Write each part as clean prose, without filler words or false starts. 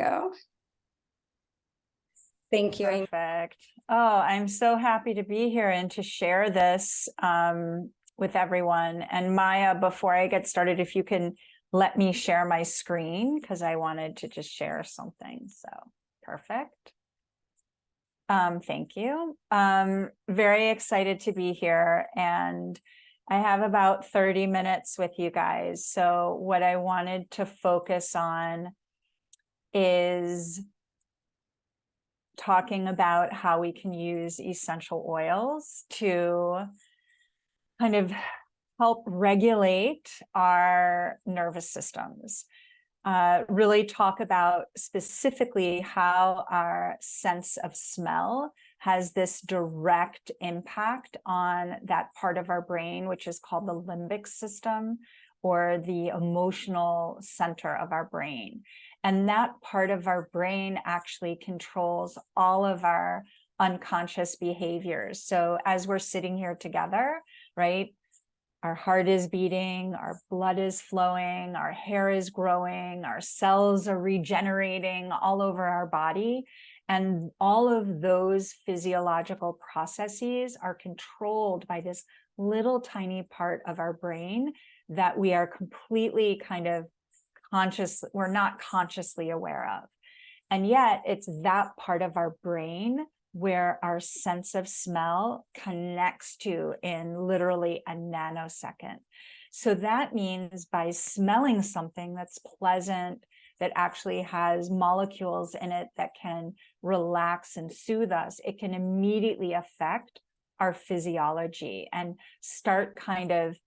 go. Thank you. Perfect. Oh, I'm so happy to be here and to share this with everyone. And Maya, before I get started, if you can let me share my screen, because I wanted to just share something. So perfect. Thank you. Very excited to be here. And I have about 30 minutes with you guys. So what I wanted to focus on is talking about how we can use essential oils to kind of help regulate our nervous systems. Really talk about specifically how our sense of smell has this direct impact on that part of our brain, which is called the limbic system, or the emotional center of our brain. And that part of our brain actually controls all of our unconscious behaviors. So as we're sitting here together, right, our heart is beating, our blood is flowing, our hair is growing, our cells are regenerating all over our body. And all of those physiological processes are controlled by this little tiny part of our brain that we are completely kind of we're not consciously aware of. And yet it's that part of our brain where our sense of smell connects to in literally a nanosecond. So that means by smelling something that's pleasant, that actually has molecules in it that can relax and soothe us, it can immediately affect our physiology and start kind of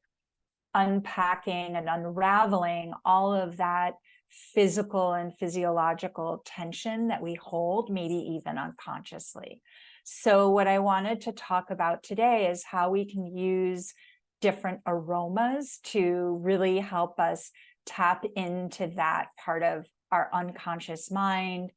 unpacking and unraveling all of that physical and physiological tension that we hold, maybe even unconsciously. So what I wanted to talk about today is how we can use different aromas to really help us tap into that part of our unconscious mind,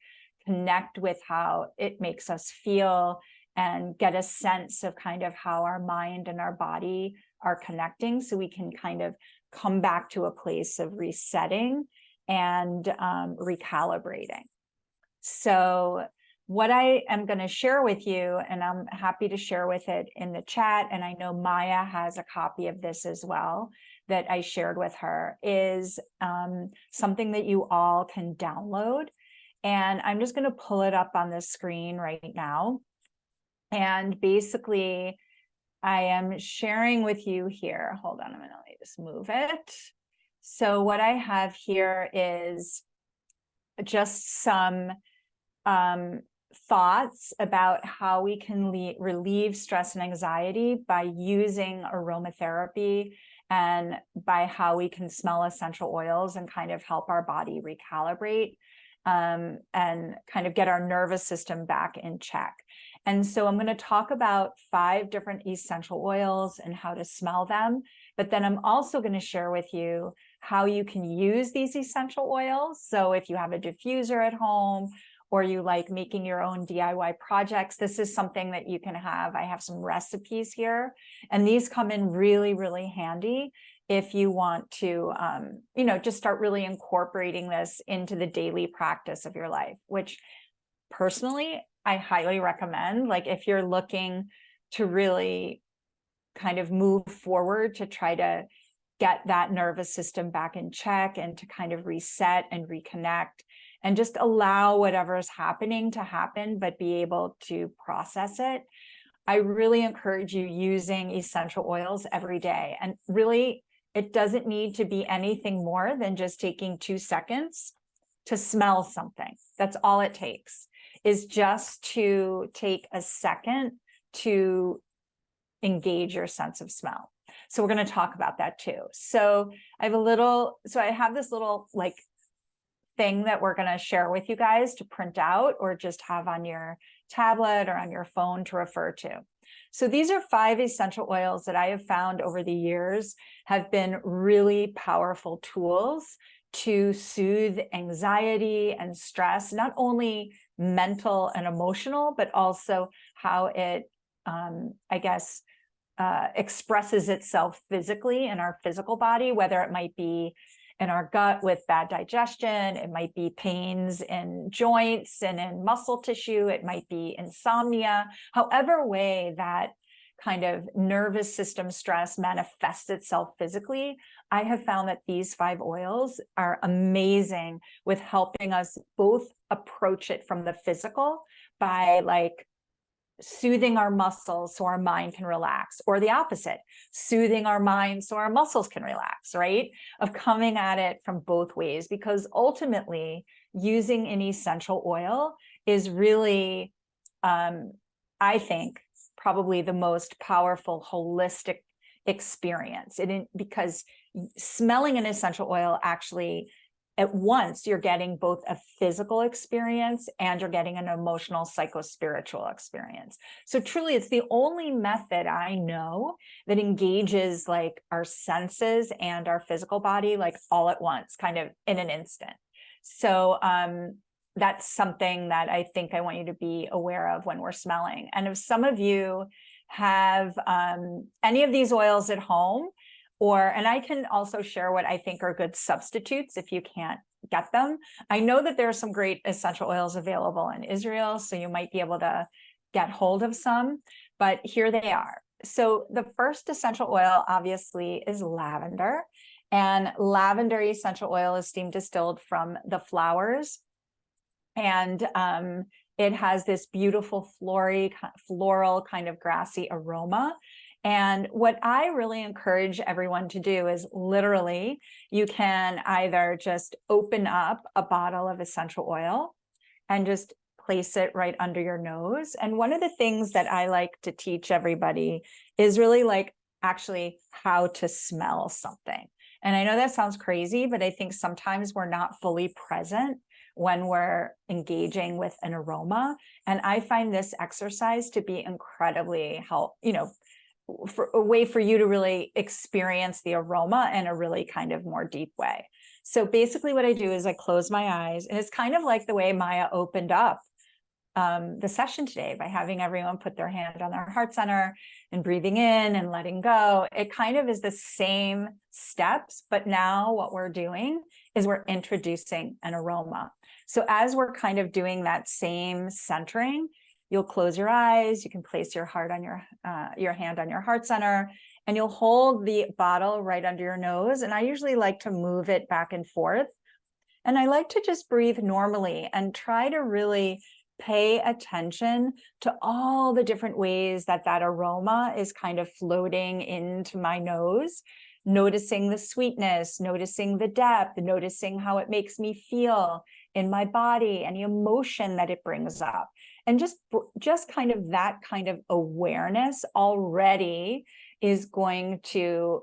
connect with how it makes us feel, and get a sense of kind of how our mind and our body are connecting, so we can kind of come back to a place of resetting and recalibrating. So what I am going to share with you, and I'm happy to share with it in the chat, and I know Maya has a copy of this as well that I shared with her, is something that you all can download. And I'm just going to pull it up on the screen right now. And basically, I am sharing with you here. Hold on a minute, let me just move it. So what I have here is just some thoughts about how we can relieve stress and anxiety by using aromatherapy, and by how we can smell essential oils and kind of help our body recalibrate and kind of get our nervous system back in check. And so I'm going to talk about 5 different essential oils and how to smell them. But then I'm also going to share with you how you can use these essential oils. So if you have a diffuser at home, or you like making your own DIY projects, this is something that you can have. I have some recipes here, and these come in really, really handy if you want to, just start really incorporating this into the daily practice of your life, which personally, I highly recommend. Like if you're looking to really kind of move forward to try to get that nervous system back in check and to kind of reset and reconnect and just allow whatever is happening to happen, but be able to process it, I really encourage you using essential oils every day. And really, it doesn't need to be anything more than just taking 2 seconds to smell something. That's all it takes, is just to take a second to engage your sense of smell. So we're going to talk about that too. So I have this little like thing that we're going to share with you guys to print out or just have on your tablet or on your phone to refer to. So these are 5 essential oils that I have found over the years have been really powerful tools to soothe anxiety and stress, not only mental and emotional, but also how it, expresses itself physically in our physical body, whether it might be in our gut with bad digestion. It might be pains in joints and in muscle tissue. It might be insomnia. However way that kind of nervous system stress manifests itself physically, I have found that these 5 oils are amazing with helping us both approach it from the physical by like soothing our muscles so our mind can relax, or the opposite, soothing our mind so our muscles can relax, right? Of coming at it from both ways, because ultimately using an essential oil is really, I think, probably the most powerful holistic experience. Because smelling an essential oil actually, at once, you're getting both a physical experience and you're getting an emotional, psycho-spiritual experience. So truly, it's the only method I know that engages like our senses and our physical body, like all at once, kind of in an instant. So that's something that I think I want you to be aware of when we're smelling. And if some of you have any of these oils at home, and I can also share what I think are good substitutes if you can't get them. I know that there are some great essential oils available in Israel, so you might be able to get hold of some, but here they are. So the first essential oil obviously is lavender, and lavender essential oil is steam distilled from the flowers. And it has this beautiful floral kind of grassy aroma. And what I really encourage everyone to do is literally, you can either just open up a bottle of essential oil and just place it right under your nose. And one of the things that I like to teach everybody is really like actually how to smell something. And I know that sounds crazy, but I think sometimes we're not fully present when we're engaging with an aroma. And I find this exercise to be incredibly for a way for you to really experience the aroma in a really kind of more deep way. So basically what I do is I close my eyes, and it's kind of like the way Maya opened up the session today by having everyone put their hand on their heart center and breathing in and letting go. It kind of is the same steps, but now what we're doing is we're introducing an aroma. So as we're kind of doing that same centering, you'll close your eyes, you can place your heart on your hand on your heart center, and you'll hold the bottle right under your nose. And I usually like to move it back and forth. And I like to just breathe normally and try to really pay attention to all the different ways that that aroma is kind of floating into my nose, noticing the sweetness, noticing the depth, noticing how it makes me feel in my body, any emotion that it brings up. And just kind of that kind of awareness already is going to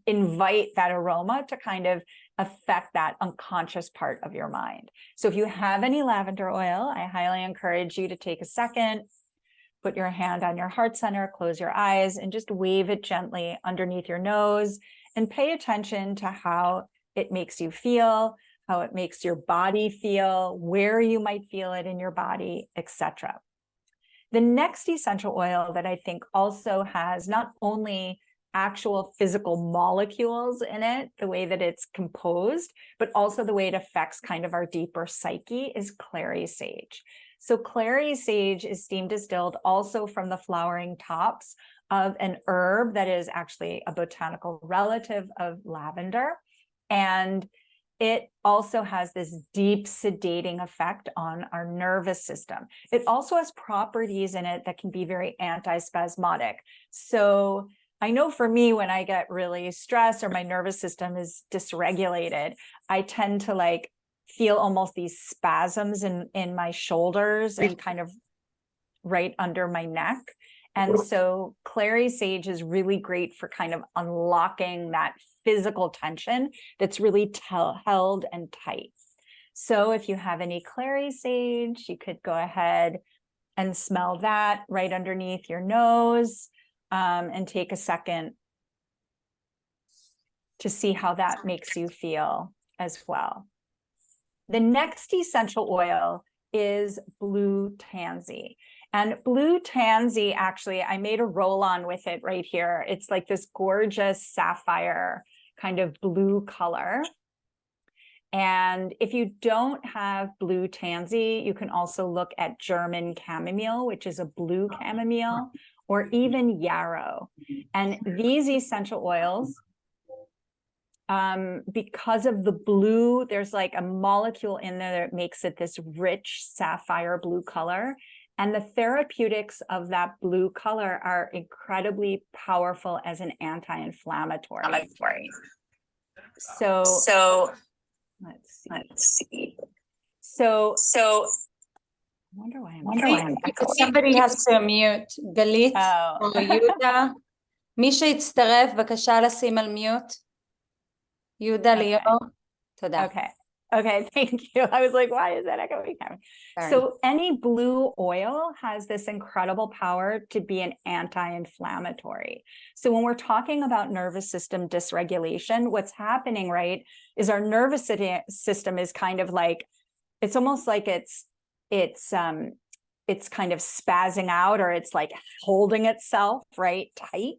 invite that aroma to kind of affect that unconscious part of your mind. So if you have any lavender oil, I highly encourage you to take a second, put your hand on your heart center, close your eyes, and just wave it gently underneath your nose, and pay attention to how it makes you feel, how it makes your body feel, where you might feel it in your body, etc. The next essential oil that I think also has not only actual physical molecules in it, the way that it's composed, but also the way it affects kind of our deeper psyche, is clary sage. So clary sage is steam distilled also from the flowering tops of an herb that is actually a botanical relative of lavender. And it also has this deep sedating effect on our nervous system. It also has properties in it that can be very antispasmodic. So I know for me, when I get really stressed or my nervous system is dysregulated, I tend to like feel almost these spasms in my shoulders and kind of right under my neck. And so clary sage is really great for kind of unlocking that physical tension that's really held and tight. So if you have any clary sage, you could go ahead and smell that right underneath your nose, and take a second to see how that makes you feel as well. The next essential oil is blue tansy. And blue tansy, actually, I made a roll-on with it right here. It's like this gorgeous sapphire kind of blue color. And if you don't have blue tansy, you can also look at German chamomile, which is a blue chamomile, or even yarrow. And these essential oils, because of the blue, there's like a molecule in there that makes it this rich sapphire blue color. And the therapeutics of that blue color are incredibly powerful as an anti-inflammatory. So let's see. So I wonder why I'm echoing. Somebody has to mute. גלית או יהודה. מי שיצטרף, בבקשה לשים על מיוט. יהודה ליאור. תודה. Okay, thank you. I was like, why is that echoing? So any blue oil has this incredible power to be an anti-inflammatory. So when we're talking about nervous system dysregulation, what's happening, right, is our nervous system is kind of like, it's almost like it's kind of spazzing out, or it's like holding itself, right, tight.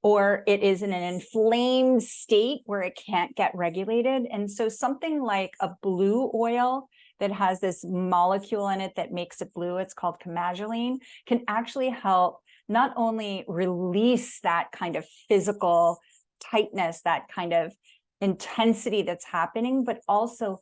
Or it is in an inflamed state where it can't get regulated. And so something like a blue oil that has this molecule in it that makes it blue, it's called chamagiline, can actually help not only release that kind of physical tightness, that kind of intensity that's happening, but also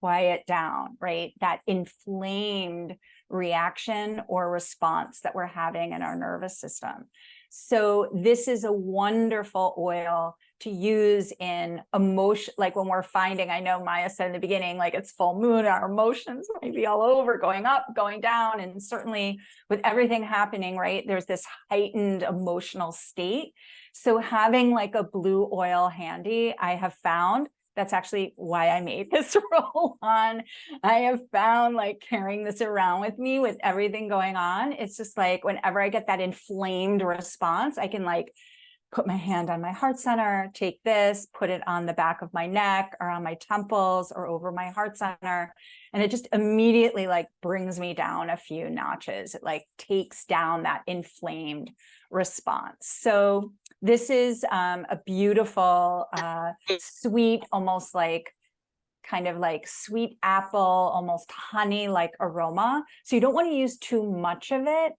quiet down, right? That inflamed reaction or response that we're having in our nervous system. So this is a wonderful oil to use in emotion, like when we're finding, I know Maya said in the beginning, like it's full moon, our emotions might be all over, going up, going down. And certainly with everything happening, right, there's this heightened emotional state. So having like a blue oil handy, I have found, that's actually why I made this roll-on. I have found like carrying this around with me with everything going on. It's just like whenever I get that inflamed response, I can like put my hand on my heart center, take this, put it on the back of my neck or on my temples or over my heart center. And it just immediately like brings me down a few notches. It like takes down that inflamed response. So this is a beautiful, sweet, almost like kind of like sweet apple, almost honey like aroma. So you don't want to use too much of it.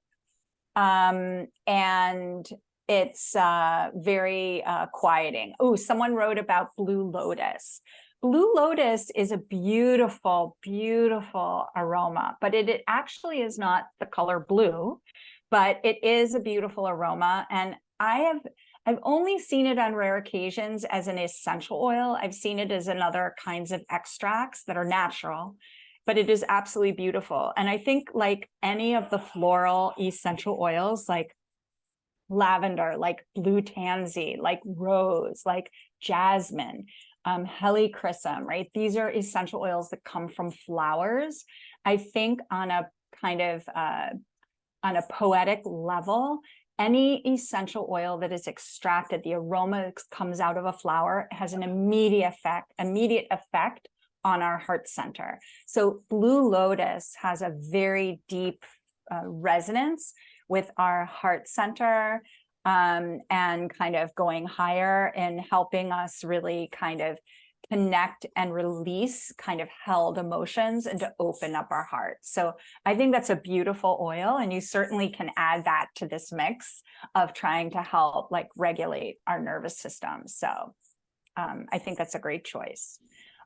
And it's very quieting. Oh, someone wrote about blue lotus. Blue lotus is a beautiful, beautiful aroma, but it actually is not the color blue, but it is a beautiful aroma. And I've only seen it on rare occasions as an essential oil. I've seen it as in other kinds of extracts that are natural, but it is absolutely beautiful. And I think like any of the floral essential oils, like lavender, like blue tansy, like rose, like jasmine, helichrysum, right? These are essential oils that come from flowers. I think on a kind of on a poetic level, any essential oil that is extracted, the aroma comes out of a flower, has an immediate effect on our heart center. So blue lotus has a very deep resonance with our heart center, and kind of going higher and helping us really kind of connect and release kind of held emotions and to open up our heart. So I think that's a beautiful oil, and you certainly can add that to this mix of trying to help like regulate our nervous system. So I think that's a great choice.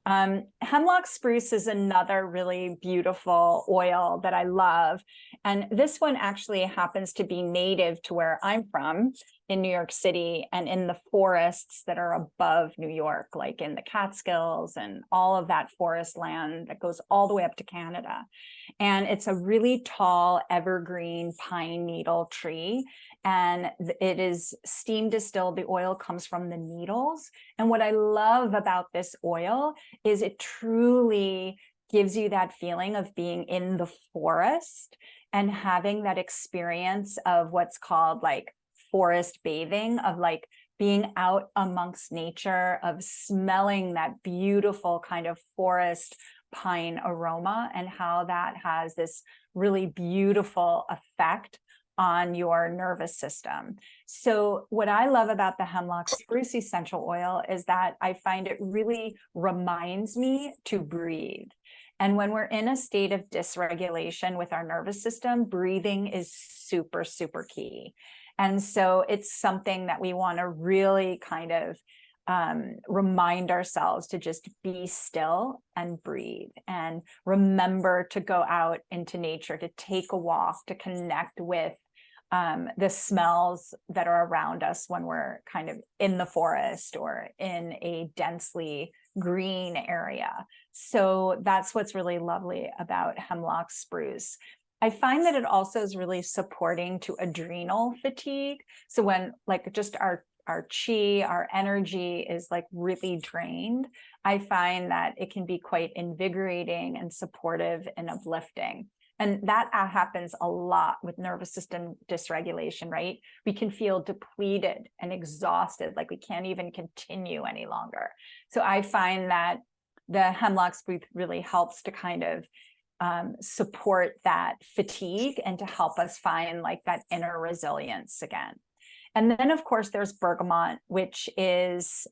Hemlock spruce is another really beautiful oil that I love. And this one actually happens to be native to where I'm from in New York City and in the forests that are above New York, like in the Catskills and all of that forest land that goes all the way up to Canada. And it's a really tall evergreen pine needle tree. And it is steam distilled. The oil comes from the needles. And what I love about this oil is it truly gives you that feeling of being in the forest and having that experience of what's called like forest bathing, of like being out amongst nature, of smelling that beautiful kind of forest pine aroma, and how that has this really beautiful effect on your nervous system. So what I love about the hemlock spruce essential oil is that I find it really reminds me to breathe. And when we're in a state of dysregulation with our nervous system, breathing is super, super key. And so it's something that we want to really kind of remind ourselves to just be still and breathe, and remember to go out into nature, to take a walk, to connect with the smells that are around us when we're kind of in the forest or in a densely green area. So that's what's really lovely about hemlock spruce. I find that it also is really supporting to adrenal fatigue. So when like just our chi, our energy is like really drained, I find that it can be quite invigorating and supportive and uplifting. And that happens a lot with nervous system dysregulation, right? We can feel depleted and exhausted, like we can't even continue any longer. So I find that the hemlock spruce really helps to kind of support that fatigue and to help us find like that inner resilience again. And then, of course, there's bergamot, which is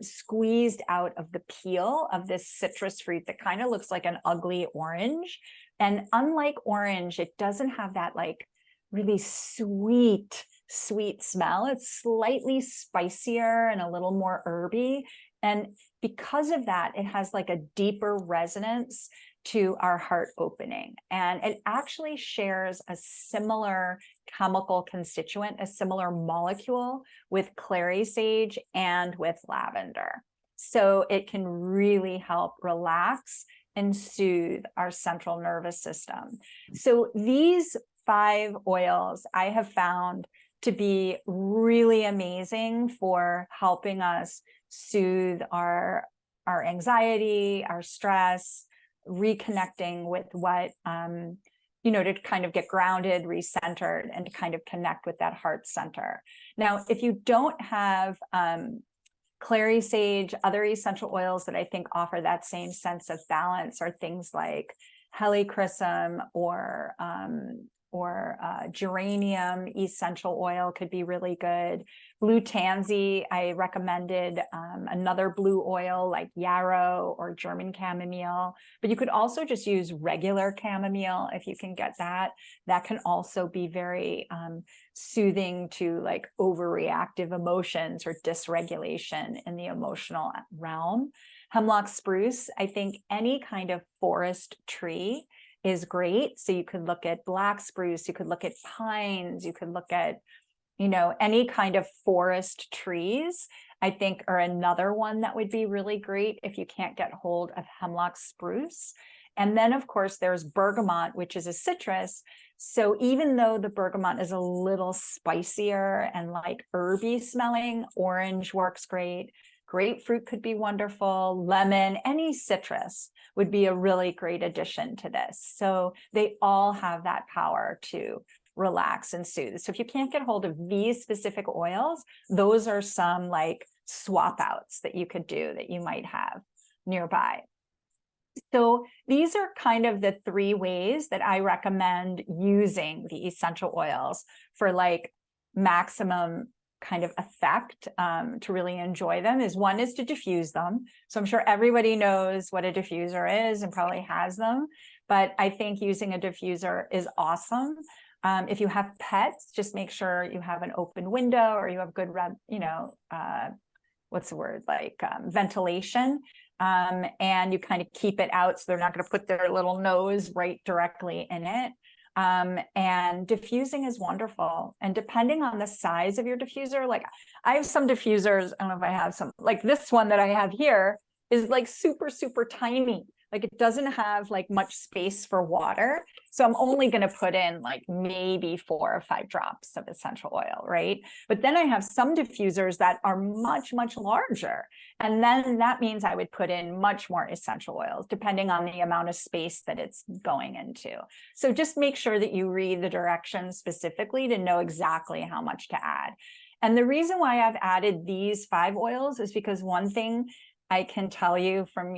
squeezed out of the peel of this citrus fruit that kind of looks like an ugly orange. And unlike orange, it doesn't have that like really sweet smell. It's slightly spicier and a little more herby. And because of that, it has like a deeper resonance to our heart opening. And it actually shares a similar chemical constituent, a similar molecule with clary sage and with lavender. So it can really help relax and soothe our central nervous system. So these 5 oils I have found to be really amazing for helping us soothe our anxiety, our stress, reconnecting with what, to kind of get grounded, recentered, and to kind of connect with that heart center. Now, if you don't have clary sage, other essential oils that I think offer that same sense of balance are things like helichrysum or geranium essential oil could be really good. Blue tansy, I recommended another blue oil like yarrow or German chamomile, but you could also just use regular chamomile if you can get that. That can also be very soothing to like overreactive emotions or dysregulation in the emotional realm. Hemlock spruce, I think any kind of forest tree is great. So you could look at black spruce, you could look at pines, you could look at, any kind of forest trees, I think are another one that would be really great if you can't get hold of hemlock spruce. And then of course there's bergamot, which is a citrus. So even though the bergamot is a little spicier and like herby smelling, orange works great. Grapefruit could be wonderful, lemon, any citrus would be a really great addition to this. So they all have that power to relax and soothe. So if you can't get hold of these specific oils, those are some like swap outs that you could do that you might have nearby. So these are kind of the 3 ways that I recommend using the essential oils for like maximum kind of effect to really enjoy them. One is to diffuse them. So I'm sure everybody knows what a diffuser is and probably has them, but I think using a diffuser is awesome. If you have pets, just make sure you have an open window or you have good, ventilation. And you kind of keep it out so they're not going to put their little nose right directly in it. And diffusing is wonderful. And depending on the size of your diffuser, like I have some diffusers, I don't know if I have some, like this one that I have here is like super, super tiny. Like it doesn't have like much space for water. So I'm only going to put in like maybe 4 or 5 drops of essential oil, right? But then I have some diffusers that are much, much larger. And then that means I would put in much more essential oils, depending on the amount of space that it's going into. So just make sure that you read the directions specifically to know exactly how much to add. And the reason why I've added these 5 oils is because one thing I can tell you from,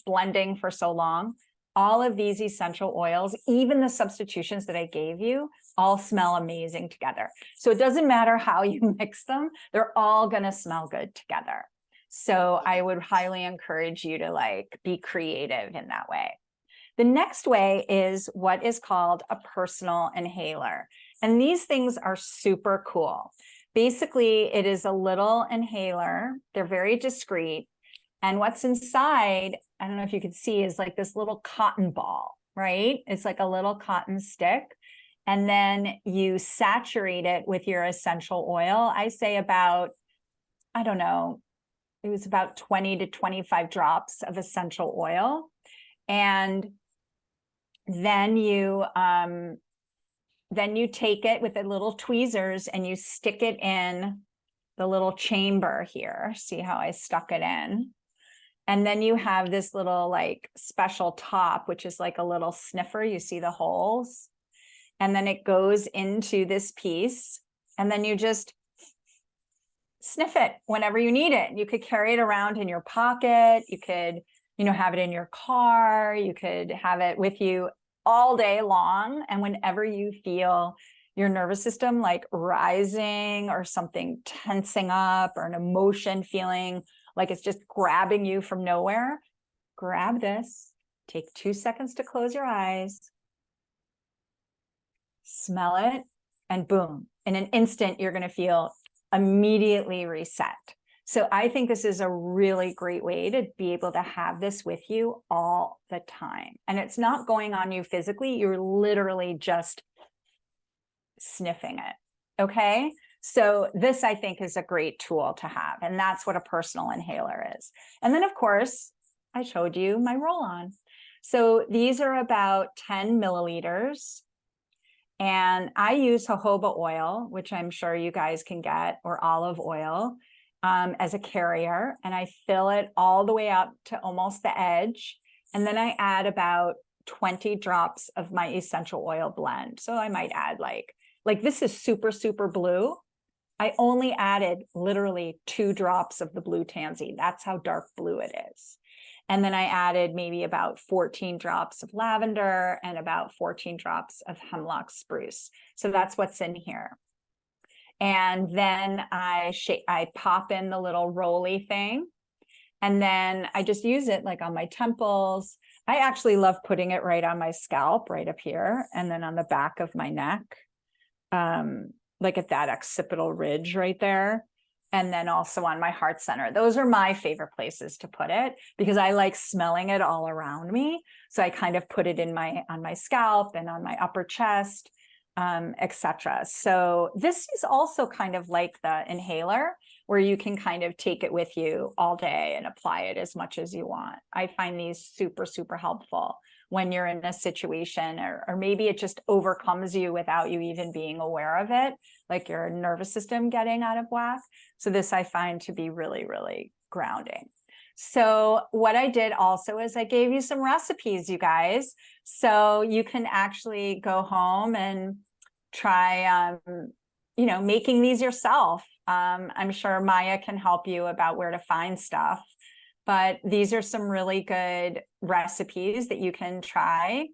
blending for so long, all of these essential oils, even the substitutions that I gave you, all smell amazing together. So it doesn't matter how you mix them, they're all going to smell good together. So I would highly encourage you to like be creative in that way. The next way is what is called a personal inhaler. And these things are super cool. Basically, it is a little inhaler. They're very discreet. And what's inside, I don't know if you can see, is like this little cotton ball, right? It's like a little cotton stick. And then you saturate it with your essential oil. I say about, I don't know, it was about 20 to 25 drops of essential oil. And then you take it with the little tweezers and you stick it in the little chamber here. See how I stuck it in? And then you have this little like special top, which is like a little sniffer. You see the holes. And then it goes into this piece. And then you just sniff it whenever you need it. You could carry it around in your pocket. You could, have it in your car. You could have it with you all day long. And whenever you feel your nervous system like rising or something tensing up or an emotion feeling like it's just grabbing you from nowhere, grab this, take 2 seconds to close your eyes, smell it, and boom, in an instant, you're going to feel immediately reset. So I think this is a really great way to be able to have this with you all the time. And it's not going on you physically. You're literally just sniffing it. Okay. So this, I think, is a great tool to have. And that's what a personal inhaler is. And then, of course, I showed you my roll-on. So these are about 10 milliliters. And I use jojoba oil, which I'm sure you guys can get, or olive oil, as a carrier. And I fill it all the way up to almost the edge. And then I add about 20 drops of my essential oil blend. So I might add like this is super, super blue. I only added literally 2 drops of the blue tansy. That's how dark blue it is. And then I added maybe about 14 drops of lavender and about 14 drops of hemlock spruce. So that's what's in here. And then I pop in the little roly thing. And then I just use it like on my temples. I actually love putting it right on my scalp, right up here, and then on the back of my neck, like at that occipital ridge right there. And then also on my heart center. Those are my favorite places to put it because I like smelling it all around me. So I kind of put it on my scalp and on my upper chest, etc. So this is also kind of like the inhaler where you can kind of take it with you all day and apply it as much as you want. I find these super, super helpful when you're in a situation or maybe it just overcomes you without you even being aware of it, like your nervous system getting out of whack. So this I find to be really, really grounding. So what I did also is I gave you some recipes, you guys. So you can actually go home and try, making these yourself. I'm sure Maya can help you about where to find stuff. But these are some really good recipes that you can try.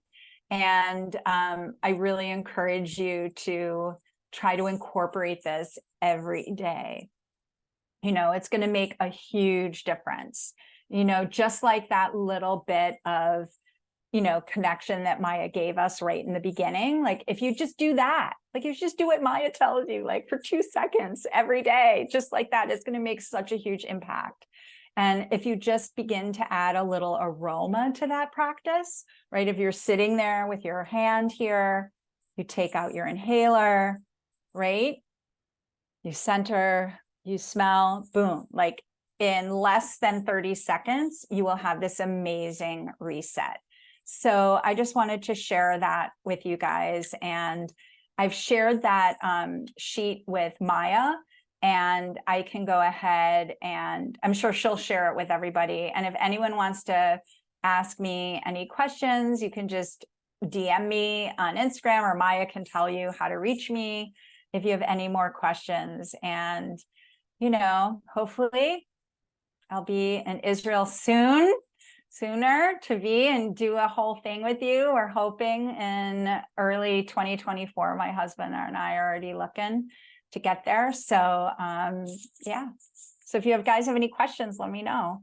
And I really encourage you to try to incorporate this every day. It's going to make a huge difference. Just like that little bit of, connection that Maya gave us right in the beginning. Like if you just do that, like you just do what Maya tells you, like for 2 seconds every day, just like that, it's going to make such a huge impact. And if you just begin to add a little aroma to that practice, right? If you're sitting there with your hand here, you take out your inhaler, right? You center, you smell, boom, like in less than 30 seconds, you will have this amazing reset. So I just wanted to share that with you guys. And I've shared that sheet with Maya. And I can go ahead and I'm sure she'll share it with everybody. And if anyone wants to ask me any questions, you can just DM me on Instagram or Maya can tell you how to reach me if you have any more questions. And, hopefully I'll be in Israel soon sooner to be and do a whole thing with you. We're hoping in early 2024. My husband and I are already looking to get there. So yeah. So if you guys have any questions, let me know.